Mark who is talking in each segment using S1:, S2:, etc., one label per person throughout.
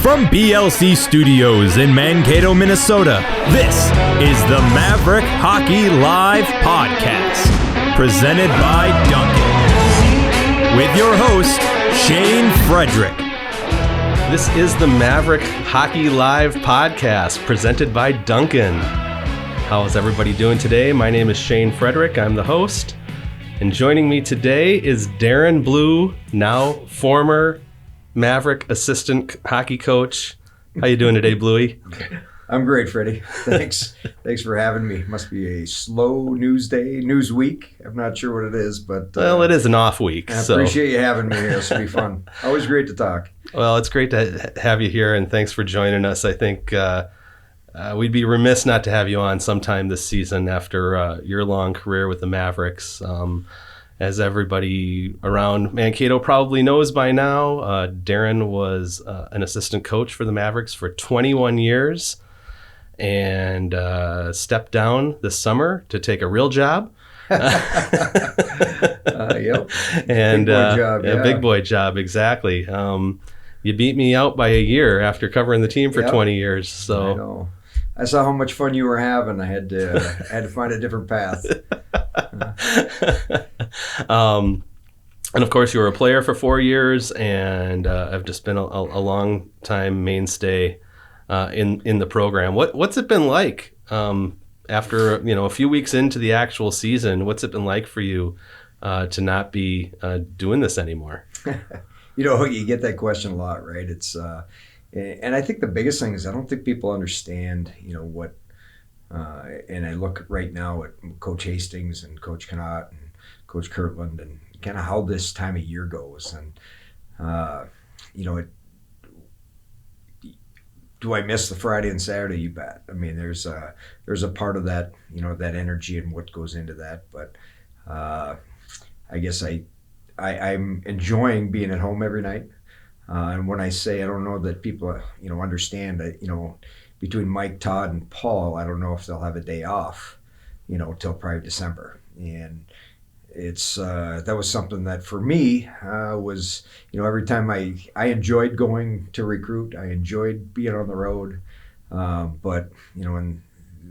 S1: From BLC Studios in Mankato, Minnesota, this is the Maverick Hockey Live Podcast, presented by Duncan, with your host, Shane Frederick.
S2: This is the Maverick Hockey Live Podcast, presented by Duncan. How is everybody doing today? My name is Shane Frederick. I'm the host. And joining me today is Darren Blue, now former Maverick assistant hockey coach. How you doing today, Bluey?
S3: I'm great, Freddie. Thanks. Thanks for having me. Must be a slow news week. I'm not sure what it is, but...
S2: well, it is an off week.
S3: I appreciate you having me here. This will be fun. Always great to talk.
S2: Well, it's great to have you here, and thanks for joining us. I think we'd be remiss not to have you on sometime this season after your long career with the Mavericks. As everybody around Mankato probably knows by now, Darren was an assistant coach for the Mavericks for 21 years and stepped down this summer to take a real job.
S3: Yep.
S2: And
S3: big boy job, yeah.
S2: A big boy job, exactly. You beat me out by a year after covering the team for 20 years. So
S3: I know. I saw how much fun you were having. I had to find a different path.
S2: And of course, you were a player for 4 years, and have just been a long time mainstay in the program. What's it been like after a few weeks into the actual season? What's it been like for you to not be doing this anymore?
S3: You get that question a lot, right? It's and I think the biggest thing is I don't think people understand, what. And I look right now at Coach Hastings and Coach Connaught and Coach Kirtland and kind of how this time of year goes. And, do I miss the Friday and Saturday? You bet. I mean, there's a part of that, that energy and what goes into that. But I guess I'm enjoying being at home every night. And when I say, I don't know that people, understand, between Mike, Todd, and Paul, I don't know if they'll have a day off, till probably December. And it's that was something that for me was, every time I enjoyed going to recruit, I enjoyed being on the road. But, and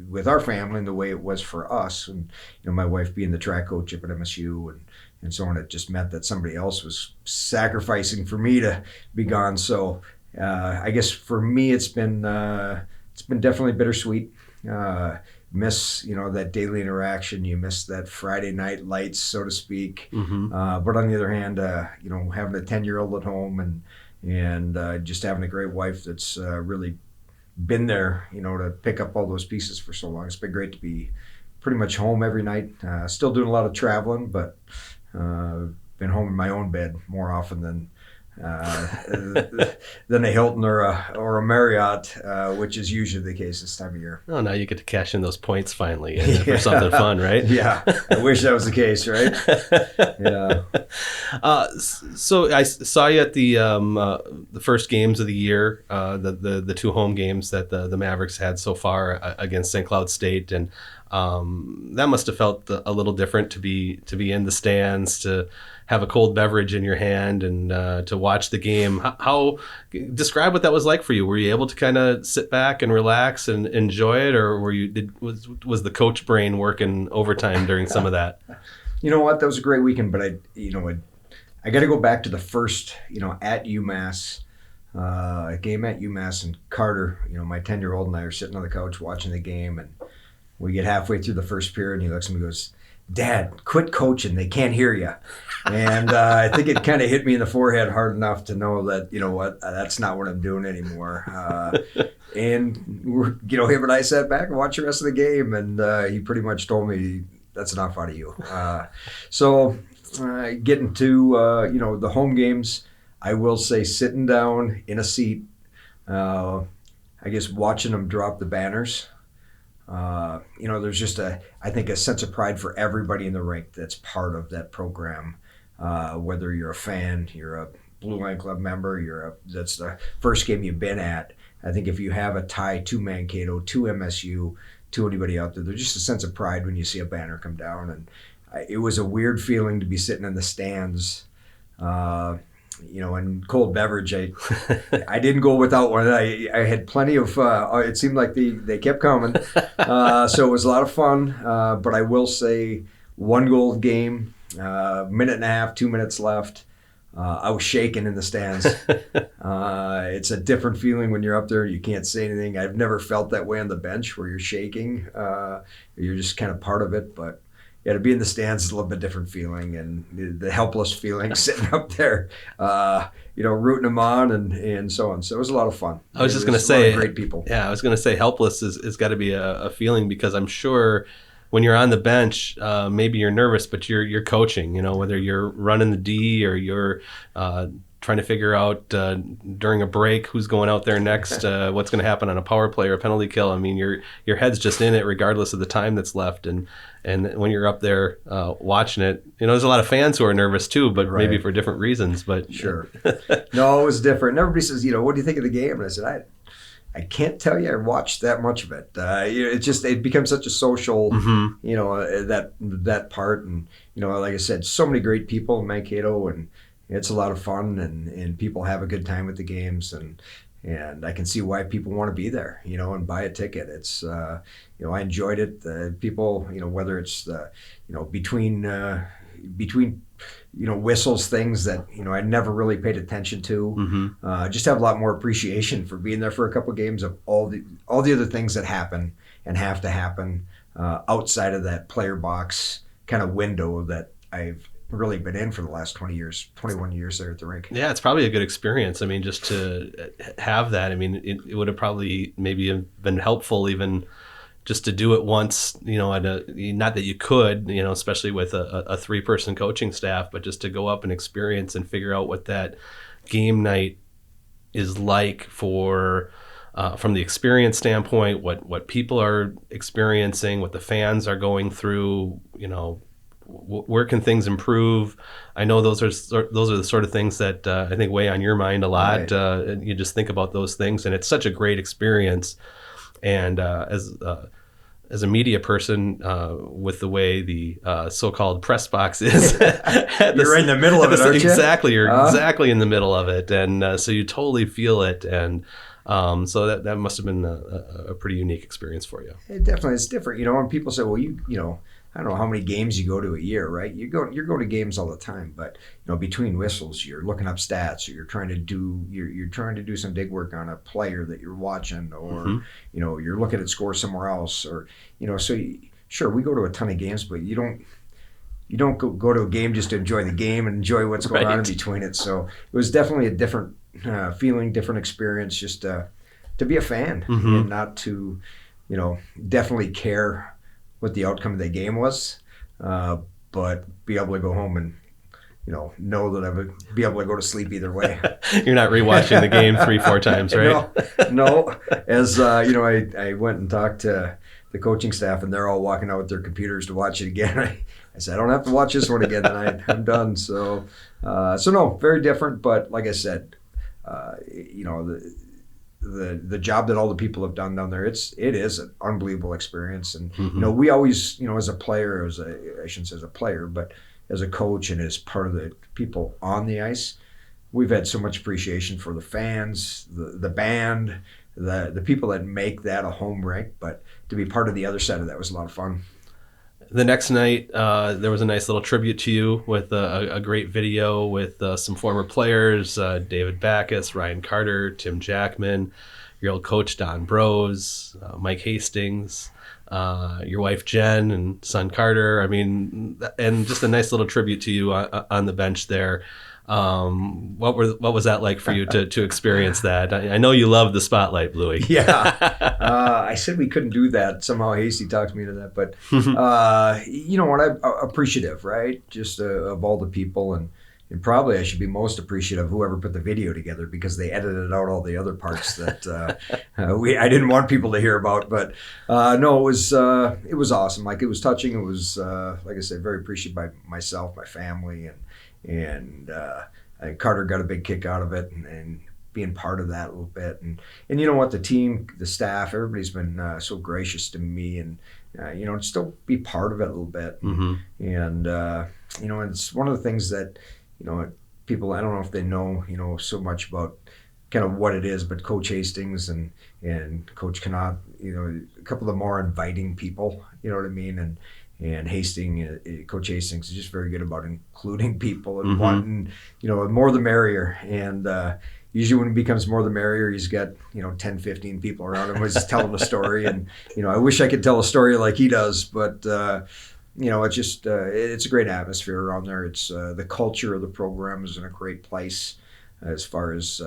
S3: with our family and the way it was for us, and, my wife being the track coach up at MSU and so on, it just meant that somebody else was sacrificing for me to be gone. So I guess for me, it's been definitely bittersweet. Miss, that daily interaction. You miss that Friday night lights, so to speak. Mm-hmm. But on the other hand, having a 10-year-old at home and just having a great wife that's really been there, to pick up all those pieces for so long. It's been great to be pretty much home every night. Still doing a lot of traveling, but been home in my own bed more often than a Hilton or a Marriott, which is usually the case this time of year.
S2: Oh, now you get to cash in those points finally for something fun, right?
S3: Yeah, I wish that was the case, right? Yeah.
S2: So I saw you at the first games of the year, the two home games that the Mavericks had so far against St. Cloud State, and that must have felt a little different to be in the stands, to have a cold beverage in your hand and to watch the game. How describe what that was like for you? Were you able to kind of sit back and relax and enjoy it, or was the coach brain working overtime during some of that?
S3: You know what? That was a great weekend, but I got to go back to the first, at UMass, a game at UMass, and Carter, my 10-year-old and I are sitting on the couch watching the game, and we get halfway through the first period, and he looks at me and goes, "Dad, quit coaching. They can't hear you." And I think it kind of hit me in the forehead hard enough to know that, that's not what I'm doing anymore. And, him and I sat back and watched the rest of the game, and he pretty much told me, "That's enough out of you." So getting to, the home games, I will say sitting down in a seat, I guess watching them drop the banners. There's just I think a sense of pride for everybody in the rink that's part of that program. Whether you're a fan, you're a Blue Line Club member, that's the first game you've been at. I think if you have a tie to Mankato, to MSU, to anybody out there, there's just a sense of pride when you see a banner come down. And it was a weird feeling to be sitting in the stands, and cold beverage, I didn't go without one. I had plenty of, it seemed like they kept coming. So it was a lot of fun. But I will say 1-goal game, minute and a half, 2 minutes left. I was shaking in the stands. It's a different feeling when you're up there. You can't say anything. I've never felt that way on the bench where you're shaking. You're just kind of part of it. But yeah, to be in the stands is a little bit different feeling, and the helpless feeling sitting up there, rooting them on and so on. So it was a lot of fun.
S2: I was just going to say,
S3: great people.
S2: Yeah, I was going to say helpless is got to be a feeling, because I'm sure when you're on the bench, maybe you're nervous, but you're coaching, whether you're running the D or you're trying to figure out during a break who's going out there next, what's going to happen on a power play or a penalty kill. I mean, your head's just in it regardless of the time that's left. And when you're up there watching it, there's a lot of fans who are nervous too, but
S3: Right.
S2: maybe for different reasons. But
S3: Sure. No, it was different. And everybody says, what do you think of the game? And I said, I can't tell you I watched that much of it. It becomes such a social, that part. And, like I said, so many great people in Mankato, and it's a lot of fun, and people have a good time with the games. And I can see why people want to be there, and buy a ticket. It's, I enjoyed it. People, whether it's, between whistles, things that, I never really paid attention to. Just have a lot more appreciation for being there for a couple of games of all the other things that happen and have to happen outside of that player box kind of window that I've really been in for the last 21 years there at the rink.
S2: yeah, it's probably a good experience. I mean, just to have that, I mean, it would have probably maybe been helpful even just to do it once, not that you could, especially with a 3-person coaching staff, but just to go up and experience and figure out what that game night is like from the experience standpoint, what people are experiencing, what the fans are going through, where can things improve? I know those are the sort of things that I think weigh on your mind a lot.
S3: Right.
S2: You just think about those things, and it's such a great experience. And as a media person, with the way the so-called press box is,
S3: You're right in the middle of it, aren't you?
S2: Exactly, you're exactly in the middle of it, and so you totally feel it. And so that must have been a pretty unique experience for you.
S3: It definitely is different. When people say, well, I don't know how many games you go to a year, right? You're going to games all the time, but between whistles, you're looking up stats, or you're trying to do some dig work on a player that you're watching, or you're looking at scores somewhere else, or sure, we go to a ton of games, but you don't go to a game just to enjoy the game and enjoy what's going on in between it. So it was definitely a different feeling, different experience, just to be a fan and not to definitely care what the outcome of the game was, but be able to go home and know that I would be able to go to sleep either way.
S2: You're not rewatching the game 3-4 times, right?
S3: No. As I went and talked to the coaching staff, and they're all walking out with their computers to watch it again. I said, I don't have to watch this one again tonight. I'm done. So no, very different. But like I said, the job that all the people have done down there, it is an unbelievable experience. And we always, as a player, I shouldn't say as a player, but as a coach and as part of the people on the ice, we've had so much appreciation for the fans, the band, the people that make that a home rink. But to be part of the other side of that was a lot of fun.
S2: The next night, there was a nice little tribute to you with a great video with some former players, David Backus, Ryan Carter, Tim Jackman, your old coach Don Brose, Mike Hastings, your wife Jen, and son Carter. I mean, and just a nice little tribute to you on the bench there. What was that like for you to experience that? I know you loved the spotlight, Bluey.
S3: Yeah. I said we couldn't do that. Somehow Hasty talked me into that. But you know what? I'm appreciative, right? Just of all the people. And probably I should be most appreciative of whoever put the video together, because they edited out all the other parts that I didn't want people to hear about. But no, it was awesome. Like, it was touching. It was, like I said, very appreciated by myself, my family, and I think Carter got a big kick out of it, and being part of that a little bit. And you know what, the team, the staff, everybody's been so gracious to me, and still be part of it a little bit. And it's one of the things that people, I don't know if they know, so much about kind of what it is, but Coach Hastings and Coach Connaught, a couple of the more inviting people, you know what I mean? And Coach Hastings is just very good about including people and wanting, more the merrier. And usually when it becomes more the merrier, he's got, 10, 15 people around him who's telling a story. And, I wish I could tell a story like he does, but, it's just, it's a great atmosphere around there. It's the culture of the program is in a great place as far as,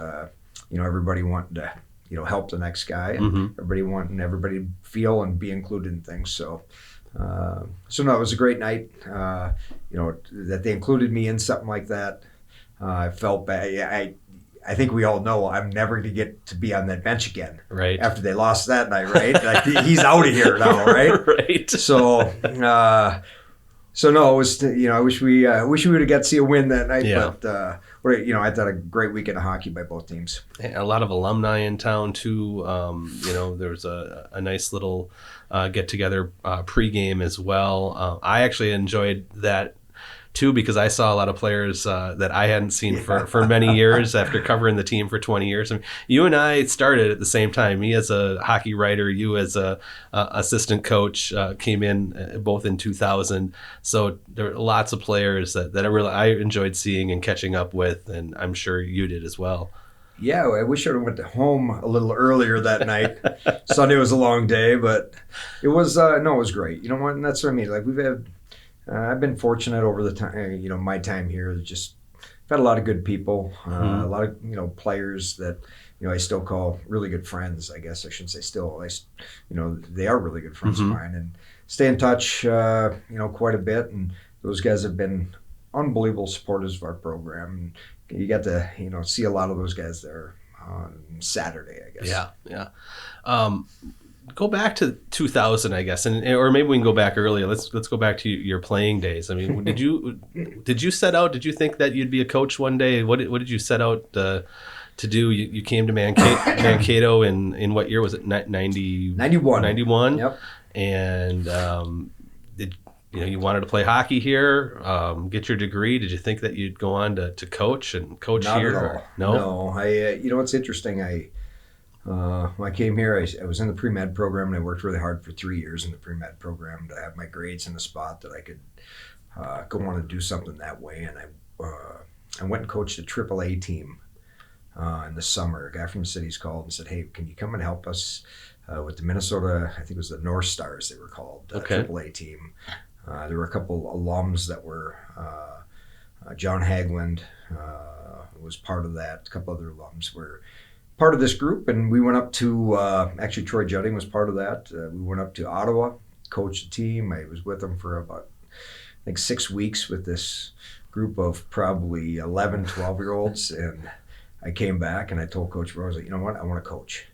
S3: everybody wanting to, help the next guy and everybody to feel and be included in things. So no, it was a great night, that they included me in something like that. I felt bad. I think we all know I'm never going to get to be on that bench again.
S2: Right.
S3: After they lost that night, right? Like he's out of here now, right?
S2: Right.
S3: So no, it was, I wish we would have got to see a win that night, but I thought a great weekend of hockey by both teams.
S2: A lot of alumni in town too. There was a nice little get together pregame as well. I actually enjoyed that too, because I saw a lot of players that I hadn't seen for many years after covering the team for 20 years. I mean, you and I started at the same time. Me as a hockey writer, you as a assistant coach came in both in 2000. So there were lots of players that I enjoyed seeing and catching up with, and I'm sure you did as well.
S3: Yeah, I wish I would have went home a little earlier that night. Sunday was a long day, but it was it was great. You know what? And that's what I mean. Like I've been fortunate over the time, my time here. Just had a lot of good people, a lot of players that I still call really good friends. I guess I shouldn't say still. They are really good friends of mine, and stay in touch. Quite a bit, and those guys have been unbelievable supporters of our program. And you got to see a lot of those guys there on Saturday, I guess.
S2: Yeah. Go back to 2000, I guess, or maybe we can go back earlier. Let's go back to your playing days. I mean, did you set out? Did you think that you'd be a coach one day? What did you set out to do? You came to Mankato in what year was it?
S3: 91.
S2: 91.
S3: Yep.
S2: And did you wanted to play hockey here? Get your degree? Did you think that you'd go on to coach and coach
S3: Not
S2: here?
S3: At all.
S2: No.
S3: I it's interesting. When I came here, I was in the pre-med program, and I worked really hard for 3 years in the pre-med program to have my grades in a spot that I could go on and do something that way. And I went and coached a AAA team in the summer. A guy from the city's called and said, "Hey, can you come and help us with the Minnesota?" I think it was the North Stars they were called, AAA team. There were a couple alums that were John Hagland was part of that. A couple other alums were part of this group, and we went up to actually Troy Judding was part of that. We went up to Ottawa, coached the team. I was with them for about I think 6 weeks with this group of probably 11, 12-year-olds, and I came back and I told Coach Rose, you know what, I want to coach.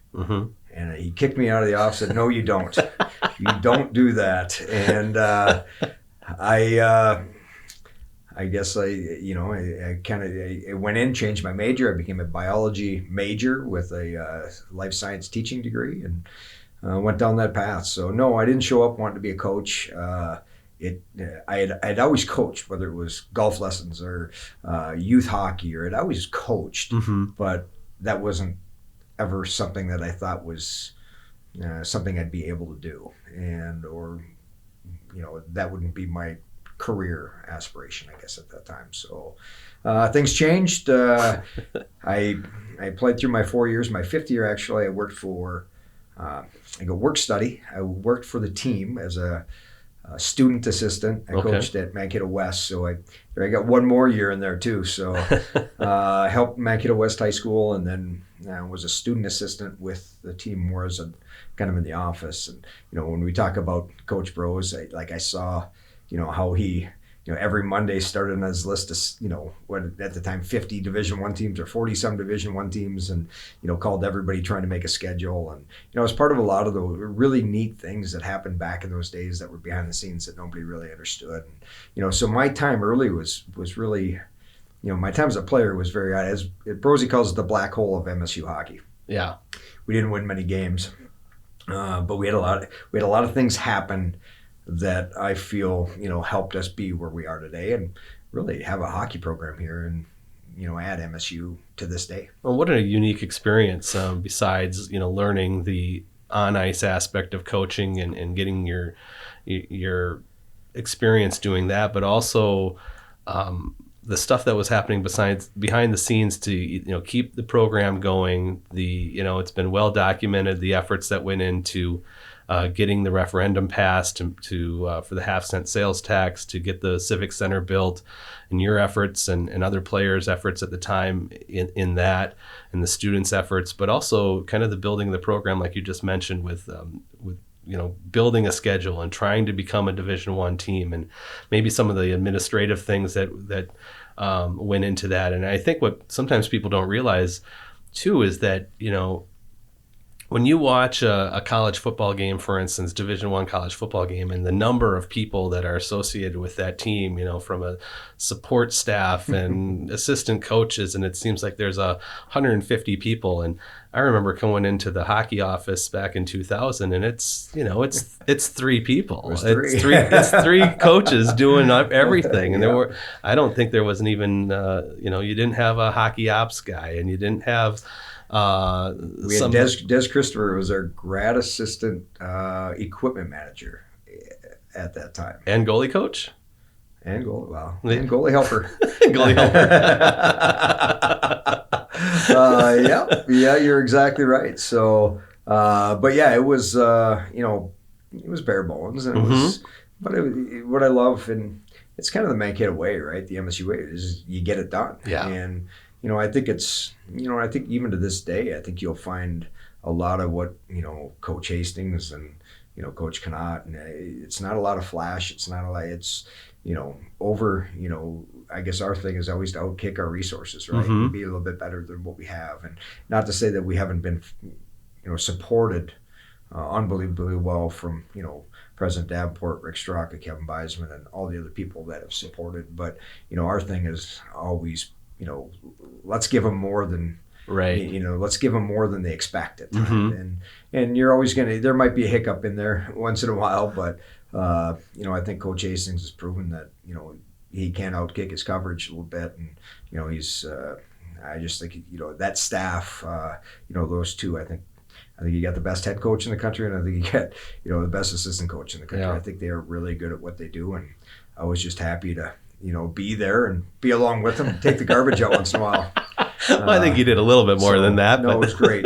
S3: And he kicked me out of the office and said, "No, you don't. You don't do that." And I guess I kind of went in, changed my major. I became a biology major with a life science teaching degree, and went down that path. So no, I didn't show up wanting to be a coach. I'd always coached, whether it was golf lessons or youth hockey, or I'd always coached, but that wasn't ever something that I thought was something I'd be able to do, or that wouldn't be my career aspiration, I guess, at that time. So things changed. I played through my 4 years. My fifth year, actually, I worked for work study. I worked for the team as a student assistant. I coached at Mankato West, so I got one more year in there too. So I helped Mankato West High School, and then was a student assistant with the team more as a kind of in the office. And when we talk about Coach Brose, I saw how he every Monday started on his list of what at the time 50 Division I teams or 40 some Division I teams, and called everybody trying to make a schedule. And it was part of a lot of the really neat things that happened back in those days that were behind the scenes that nobody really understood. And so my time early was really my time as a player was very, as Brosey calls it, the black hole of MSU hockey.
S2: Yeah,
S3: we didn't win many games, but we had a lot of things happen that I feel helped us be where we are today, and really have a hockey program here. And at MSU to this day.
S2: Well, what a unique experience, besides, learning the on-ice aspect of coaching and getting your experience doing that, but also the stuff that was happening behind the scenes to keep the program going. It's been well documented, the efforts that went into getting the referendum passed to for the half-cent sales tax, to get the Civic Center built, and your efforts and other players' efforts at the time in that, and the students' efforts, but also kind of the building of the program, like you just mentioned, with building a schedule and trying to become a Division I team, and maybe some of the administrative things that went into that. And I think what sometimes people don't realize too is that, when you watch a college football game, for instance, Division I college football game, and the number of people that are associated with that team, from a support staff and assistant coaches, and it seems like there's 150 people. And I remember going into the hockey office back in 2000, and it's 3 people. It's three coaches doing everything. And I don't think there wasn't even, you didn't have a hockey ops guy, and you didn't have.
S3: We had Des Christopher was our grad assistant equipment manager at that time,
S2: and goalie coach,
S3: and goalie helper,
S2: goalie helper.
S3: Yeah, you're exactly right. So, but yeah, it was it was bare bones, and it was. But what I love, and it's kind of the Mankato way, right? The MSU way is you get it done.
S2: Yeah.
S3: And I think it's, I think even to this day, I think you'll find a lot of what, Coach Hastings and, Coach Connaught, and it's not a lot of flash. It's not a lot, it's, I guess our thing is always to outkick our resources, right?
S2: Mm-hmm.
S3: Be a little bit better than what we have. And not to say that we haven't been, supported unbelievably well from, President Davenport, Rick Straka, Kevin Beisman, and all the other people that have supported. But, our thing is always, let's give them more than let's give them more than they expect at times.
S2: Mm-hmm.
S3: And you're always there might be a hiccup in there once in a while, but I think Coach Hastings has proven that he can outkick his coverage a little bit, and he's I just think that staff, those two, I think you got the best head coach in the country, and I think you got the best assistant coach in the country.
S2: Yeah.
S3: I think they are really good at what they do, and I was just happy to be there and be along with them, take the garbage out once in a while.
S2: Well, I think you did a little bit more than that.
S3: No,
S2: but.
S3: It was great.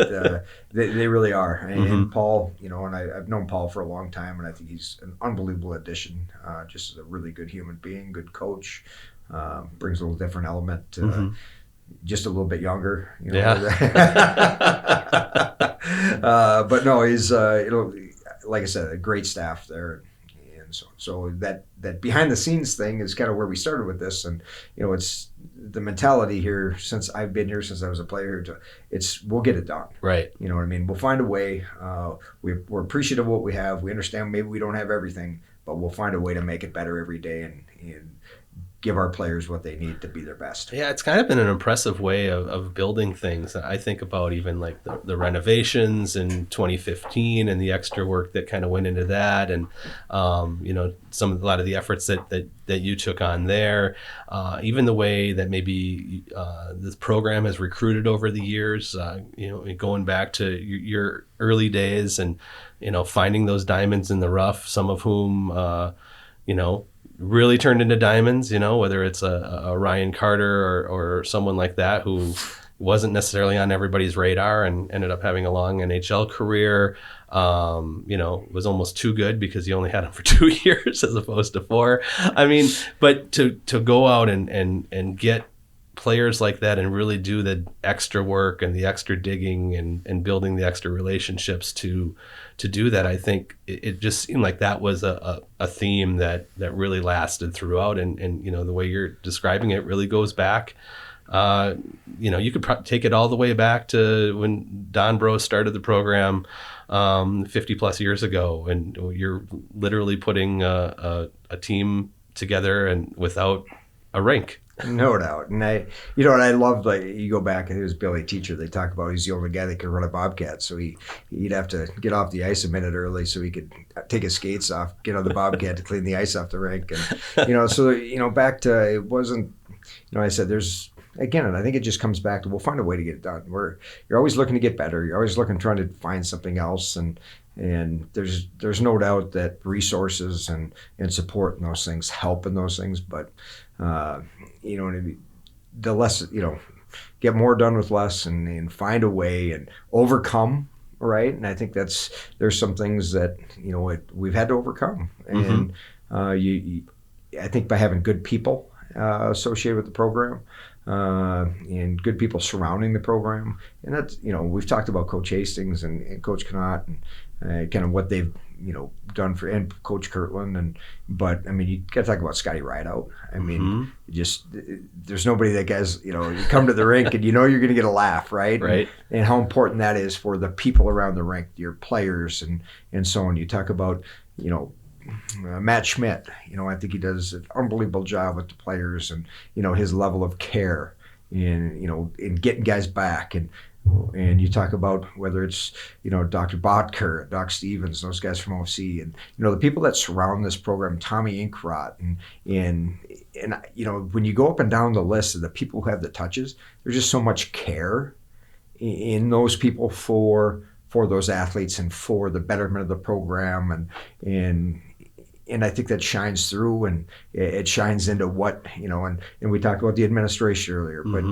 S3: They really are. And,
S2: Mm-hmm.
S3: and Paul, and I've known Paul for a long time, and I think he's an unbelievable addition. Just as a really good human being, good coach, brings a little different element. Just a little bit younger.
S2: Yeah.
S3: But no, he's like I said, a great staff there. So that behind the scenes thing is kind of where we started with this, and it's the mentality here since I've been here, since I was a player. We'll get it done.
S2: Right.
S3: You know what I mean? We'll find a way. We're appreciative of what we have. We understand maybe we don't have everything, but we'll find a way to make it better every day and give our players what they need to be their best.
S2: Yeah, it's kind of been an impressive way of building things. I think about even like the renovations in 2015 and the extra work that kind of went into that, and a lot of the efforts that you took on there, even the way that maybe this program has recruited over the years. Going back to your early days and finding those diamonds in the rough, some of whom really turned into diamonds, whether it's a Ryan Carter or someone like that who wasn't necessarily on everybody's radar and ended up having a long NHL career, was almost too good because you only had him for 2 years as opposed to 4. I mean, but to go out and get players like that and really do the extra work and the extra digging and building the extra relationships to do that, I think it just seemed like that was a theme that really lasted throughout, and the way you're describing it really goes back. You could take it all the way back to when Don Bro started the program 50 plus years ago, and you're literally putting a team together and without a rink.
S3: No doubt. And I loved, like, you go back, and it was Billy Teacher. They talk about he's the only guy that could run a Bobcat. So he'd have to get off the ice a minute early so he could take his skates off, get on the Bobcat to clean the ice off the rink. And, back to, it wasn't, I said, there's again, and I think it just comes back to we'll find a way to get it done. You're always looking to get better. You're always trying to find something else, and there's no doubt that resources and support and those things help in those things. But the less get more done with less, and find a way and overcome. Right, and I think there's some things that we've had to overcome, and I think by having good people associated with the program and good people surrounding the program, and that's we've talked about Coach Hastings and Coach Connaught and kind of what they've done for, and Coach Kirtland, but I mean you got to talk about Scotty Rideout. I mean there's nobody that guys you come to the rink and you're going to get a laugh, right? And how important that is for the people around the rink, your players and so on. You talk about Matt Schmidt, I think he does an unbelievable job with the players, and his level of care in getting guys back, and you talk about whether it's Dr. Botker, Doc Stevens, those guys from OC, and the people that surround this program, Tommy Inkrot, and when you go up and down the list of the people who have the touches, there's just so much care in those people for those athletes and for the betterment of the program, and I think that shines through, and it shines into what, and we talked about the administration earlier, but,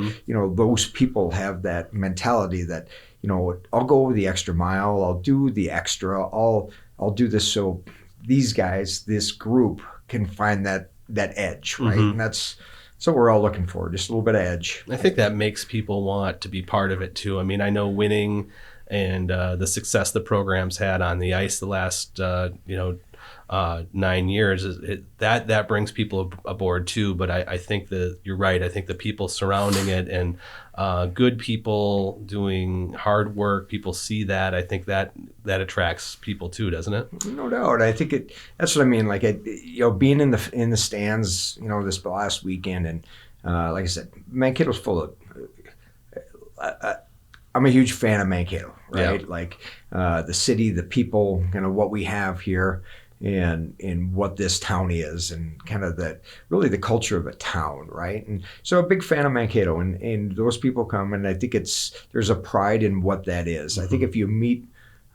S3: those people have that mentality that, I'll go the extra mile, I'll do the extra, I'll do this so these guys, this group can find that edge, right? And that's what we're all looking for, just a little bit of edge.
S2: I think that makes people want to be part of it too. I mean, I know winning and the success the program's had on the ice the last, 9 years, that brings people aboard too. But I think that you're right. I think the people surrounding it and good people doing hard work, people see that. I think that attracts people too, doesn't it?
S3: No doubt. I think that's what I mean. Like being in the stands, this last weekend, and like I said, Mankato's full of. I'm a huge fan of Mankato, right? Yeah. Like the city, the people, kind of what we have here. And what this town is, and kind of really the culture of a town, right? And so a big fan of Mankato, and those people come, and I think there's a pride in what that is. I think if you meet,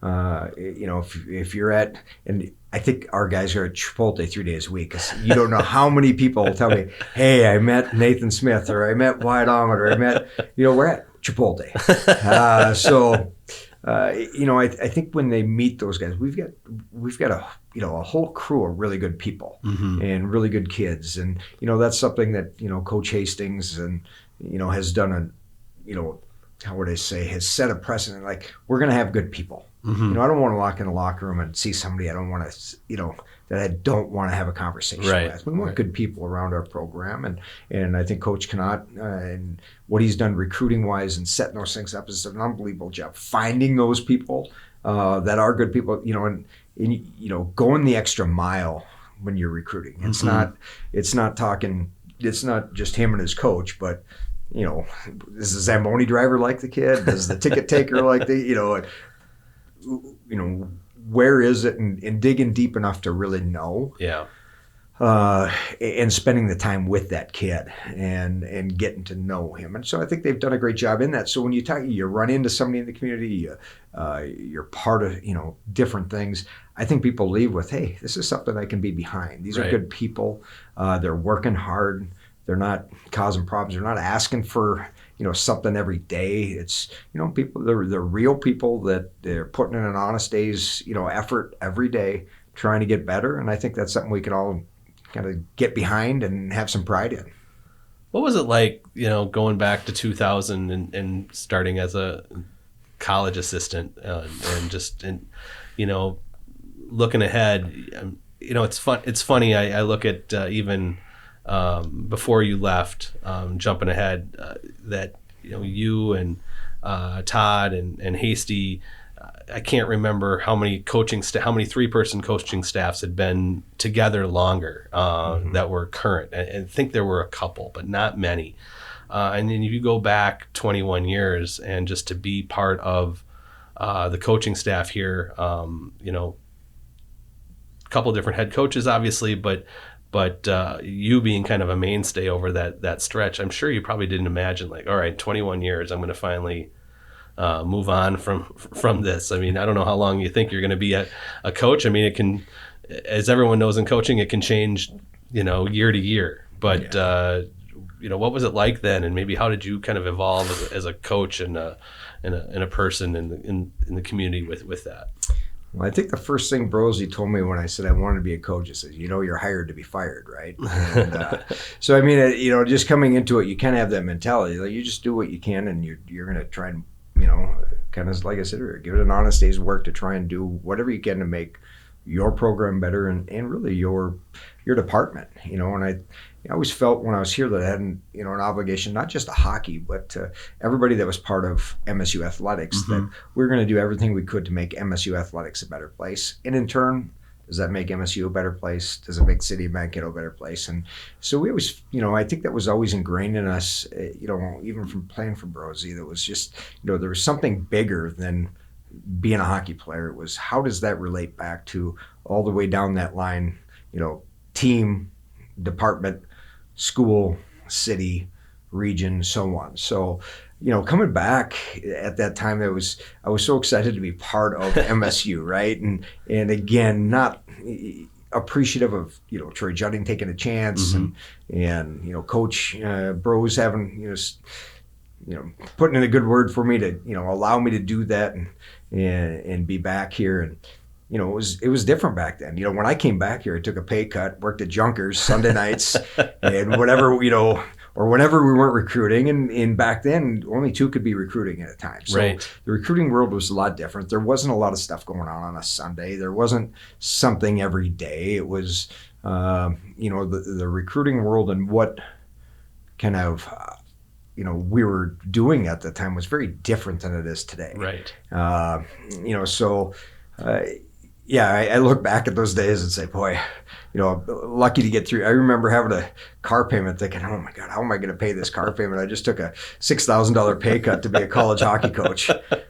S3: if you're at, and I think our guys are at Chipotle 3 days a week, because you don't know how many people will tell me, hey, I met Nathan Smith, or I met Wyatt Ahmed, or I met, we're at Chipotle. I think when they meet those guys, we've got a whole crew of really good people and really good kids, and that's something that Coach Hastings and has done how would I say, has set a precedent. Like, we're going to have good people. I don't want to walk in a locker room and see somebody I don't want to that I don't want to have a conversation with. We want good people around our program, and I think Coach Connaught and what he's done recruiting wise and setting those things up is an unbelievable job. Finding those people that are good people, and going the extra mile when you're recruiting. It's not just him and his coach, but does the Zamboni driver like the kid? Does the ticket taker like the where is it, and digging deep enough to really know. Yeah. And spending the time with that kid and getting to know him. And so I think they've done a great job in that. So when you run into somebody in the community, you're part of, different things. I think people leave with, hey, this is something I can be behind. These are good people. They're working hard. They're not causing problems. They're not asking for, something every day. It's, people, they're real people that they're putting in an honest day's, effort every day, trying to get better. And I think that's something we can all kind of get behind and have some pride in.
S2: What was it like, going back to 2000 and starting as a college assistant and just, looking ahead, it's fun. It's funny. I look at even before you left, jumping ahead, that you and Todd and Hasty, I can't remember how many three-person coaching staffs had been together longer that were current. I think there were a couple, but not many. And then if you go back 21 years and just to be part of the coaching staff here, a couple different head coaches, obviously, but But you being kind of a mainstay over that stretch, I'm sure you probably didn't imagine, like, all right, 21 years, I'm going to finally move on from this. I mean, I don't know how long you think you're going to be a coach. I mean, it can, as everyone knows in coaching, it can change, year to year. But what was it like then, and maybe how did you kind of evolve as a coach and a person in the community with that?
S3: Well, I think the first thing Brosey told me when I said I wanted to be a coach, he said, you're hired to be fired, right? And, so, I mean, just coming into it, you kind of have that mentality. Like, you just do what you can, and you're going to try and, kind of, like I said earlier, give it an honest day's work to try and do whatever you can to make your program better and really your department, And I always felt when I was here that I had an obligation, not just to hockey, but to everybody that was part of MSU athletics, that we were going to do everything we could to make MSU athletics a better place. And in turn, does that make MSU a better place? Does it make the city of Mankato a better place? And so we always, I think that was always ingrained in us, even from playing for Brosey, that was just, there was something bigger than being a hockey player. It was, how does that relate back to all the way down that line, team, department, school, city, region, so on. So, coming back at that time, I was so excited to be part of MSU, right? And again, not appreciative of Troy Judding taking a chance and Coach Bros having putting in a good word for me to allow me to do that and be back here. And it was different back then. When I came back here, I took a pay cut, worked at Junkers Sunday nights, and whatever, or whenever we weren't recruiting. And back then, only two could be recruiting at a time. So
S2: right.
S3: The recruiting world was a lot different. There wasn't a lot of stuff going on a Sunday. There wasn't something every day. It was, the recruiting world and what kind of, we were doing at the time was very different than it is today.
S2: Right.
S3: I look back at those days and say, boy, lucky to get through. I remember having a car payment thinking, oh my God, how am I going to pay this car payment? I just took a $6,000 pay cut to be a college hockey coach.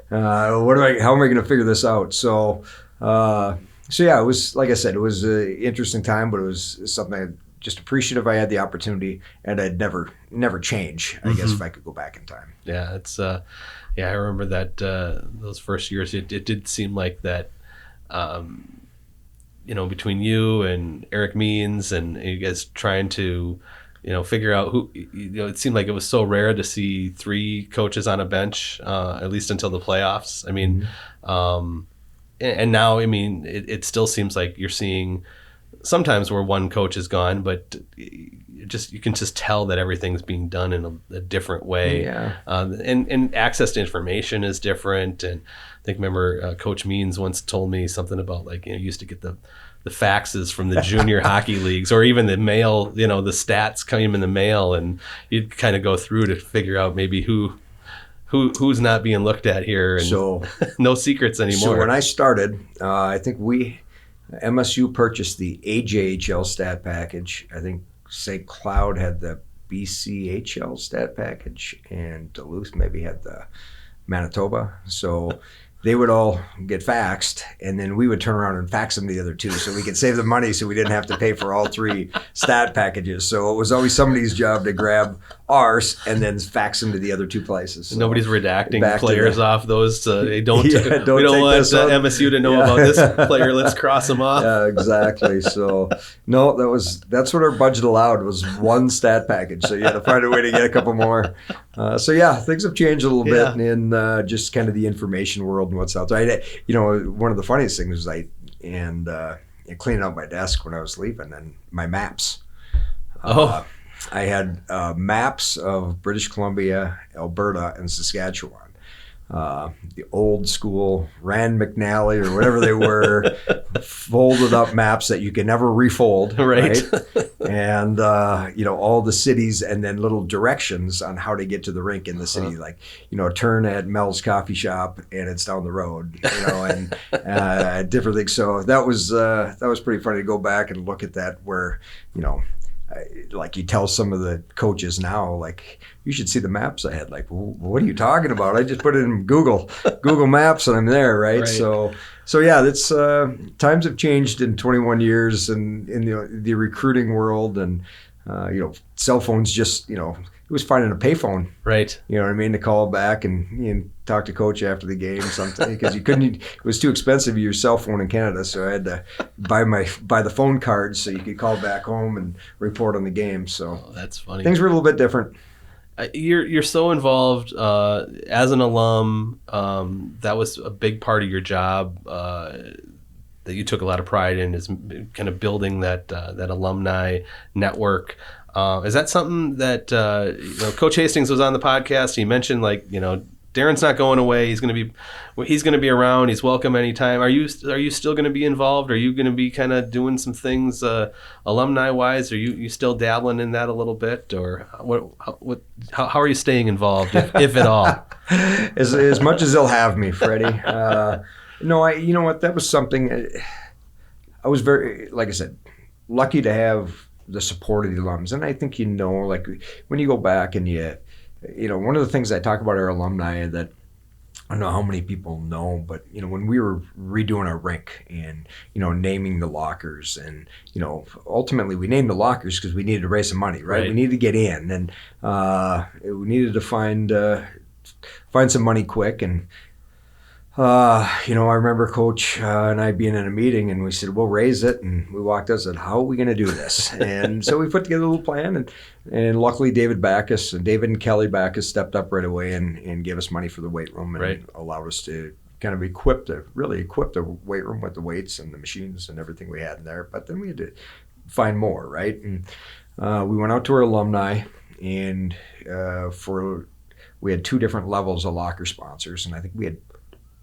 S3: How am I going to figure this out? So it was, like I said, it was an interesting time, but it was something just appreciative I had the opportunity, and I'd never change, I guess, if I could go back in time.
S2: Yeah, it's I remember that those first years, it did seem like that, between you and Eric Means and you guys trying to, figure out who, it seemed like it was so rare to see three coaches on a bench, at least until the playoffs. I mean, and now, I mean, it still seems like you're seeing sometimes where one coach is gone, but you can just tell that everything's being done in a different way.
S3: Yeah.
S2: And access to information is different. And I remember Coach Means once told me something about you used to get the faxes from the junior hockey leagues, or even the mail, the stats came in the mail, and you'd kind of go through to figure out maybe who's not being looked at here. And so no secrets anymore.
S3: So when I started, I think MSU purchased the AJHL stat package. I think St. Cloud had the BCHL stat package, and Duluth maybe had the Manitoba. So they would all get faxed, and then we would turn around and fax them to the other two so we could save the money so we didn't have to pay for all three stat packages. So it was always somebody's job to grab ours and then fax them to the other two places. So
S2: nobody's redacting players off those. They don't.
S3: We
S2: don't want MSU to know about this player. Let's cross them off.
S3: Yeah, exactly. So no, that's what our budget allowed, was one stat package. So you had to find a way to get a couple more. Things have changed a little bit in just kind of the information world and what's out there. One of the funniest things was cleaning out my desk when I was leaving, and my maps. I had maps of British Columbia, Alberta, and Saskatchewan. The old school Rand McNally or whatever they were, folded up maps that you can never refold, right? And all the cities, and then little directions on how to get to the rink in the city, like turn at Mel's Coffee Shop and it's down the road, and different things. So that was pretty funny to go back and look at that, where like you tell some of the coaches now, like, you should see the maps I had. Like, what are you talking about? I just put it in Google Maps and I'm there, right? So So yeah, that's times have changed in 21 years, and in the recruiting world, and cell phones just it was finding a payphone.
S2: Right.
S3: You know what I mean? To call back and talk to coach after the game, something, because you couldn't. It was too expensive to use cell phone in Canada, so I had to buy the phone cards so you could call back home and report on the game. So
S2: that's funny.
S3: Things were a little bit different.
S2: You're so involved as an alum. That was a big part of your job that you took a lot of pride in, is kind of building that alumni network. Is that something that Coach Hastings was on the podcast? He mentioned Darren's not going away. He's going to be around. He's welcome anytime. Are you still going to be involved? Are you going to be kind of doing some things alumni wise? Are you still dabbling in that a little bit, or how are you staying involved, if at all?
S3: as much as they'll have me, Freddie. No, you know what? That was something. I was very, like I said, lucky to have the support of the alums, and I think when you go back and one of the things I talk about our alumni that I don't know how many people know, but when we were redoing our rink and naming the lockers, and ultimately we named the lockers because we needed to raise some money, right? We needed to get in, and we needed to find some money quick. And I remember Coach and I being in a meeting, and we said, we'll raise it. And we walked out and said, how are we going to do this? And so we put together a little plan, and luckily David and Kelly Backus stepped up right away and gave us money for the weight room, and allowed us to kind of equip the weight room with the weights and the machines and everything we had in there. But then we had to find more, right? And we went out to our alumni, and we had 2 different levels of locker sponsors, and I think we had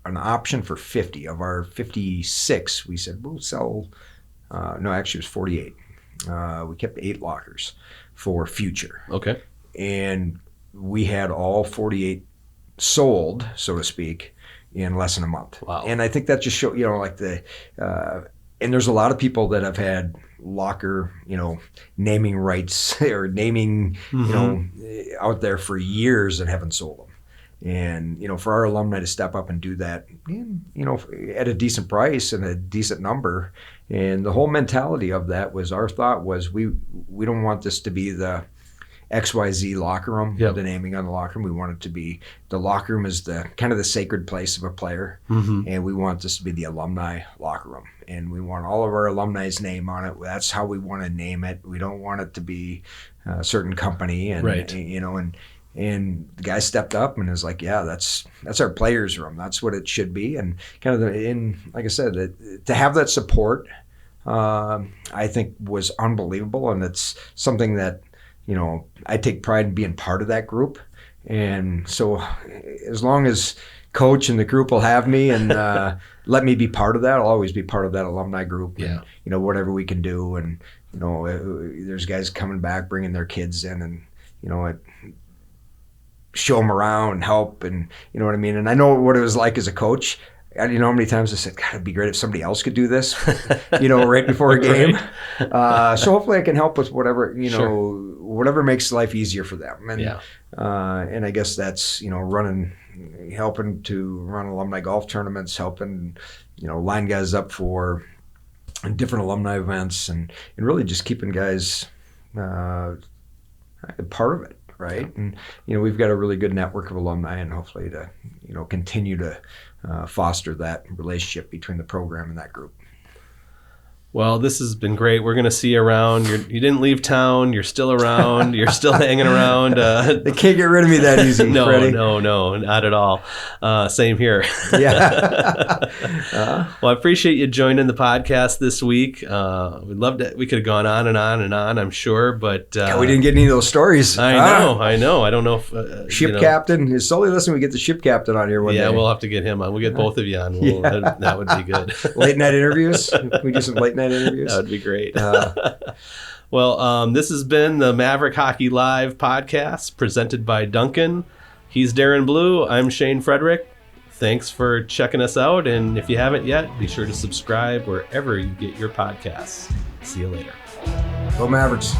S3: an option for 50 of our 56. We said we'll sell. No, actually, it was 48. We kept 8 lockers for future.
S2: Okay.
S3: And we had all 48 sold, so to speak, in less than a month.
S2: Wow.
S3: And I think that just showed, and there's a lot of people that have had locker, naming rights or naming, out there for years and haven't sold them. And, for our alumni to step up and do that, at a decent price and a decent number. And the whole mentality of that was, our thought was, we don't want this to be the XYZ locker room, the naming on the locker room. We want it to be, the locker room is the kind of the sacred place of a player. And we want this to be the alumni locker room. And we want all of our alumni's name on it. That's how we want to name it. We don't want it to be a certain company. And, and the guy stepped up and was like, yeah, that's our players' room. That's what it should be. And kind of like I said, to have that support, I think was unbelievable. And it's something that, I take pride in being part of that group. And so as long as Coach and the group will have me and let me be part of that, I'll always be part of that alumni group.
S2: Yeah.
S3: And, whatever we can do. And, there's guys coming back, bringing their kids in, and, show them around, help, and you know what I mean. And I know what it was like as a coach. How many times I said, God, it'd be great if somebody else could do this, right before a game. So hopefully I can help with whatever, whatever makes life easier for them. And and I guess that's helping to run alumni golf tournaments, helping line guys up for different alumni events, and really just keeping guys part of it. Right. And, we've got a really good network of alumni, and hopefully to, continue to foster that relationship between the program and that group.
S2: Well, this has been great. We're going to see you around. You didn't leave town. You're still around. You're still hanging around.
S3: They can't get rid of me that easy,
S2: no,
S3: Freddie.
S2: No, not at all. Same here.
S3: Yeah.
S2: Well, I appreciate you joining the podcast this week. We'd love to. We could have gone on and on and on, I'm sure, but
S3: we didn't get any of those stories.
S2: I know. I don't know if
S3: ship captain is solely listening. We get the ship captain on here one day.
S2: Yeah, we'll have to get him on. We'll get both of you on. That would be good.
S3: Late night interviews. We do some late night interviews.
S2: That would be great. Well, this has been the Maverick Hockey Live podcast presented by Duncan. He's Darren Blue. I'm Shane Frederick. Thanks for checking us out. And if you haven't yet, be sure to subscribe wherever you get your podcasts. See you later.
S3: Go Mavericks.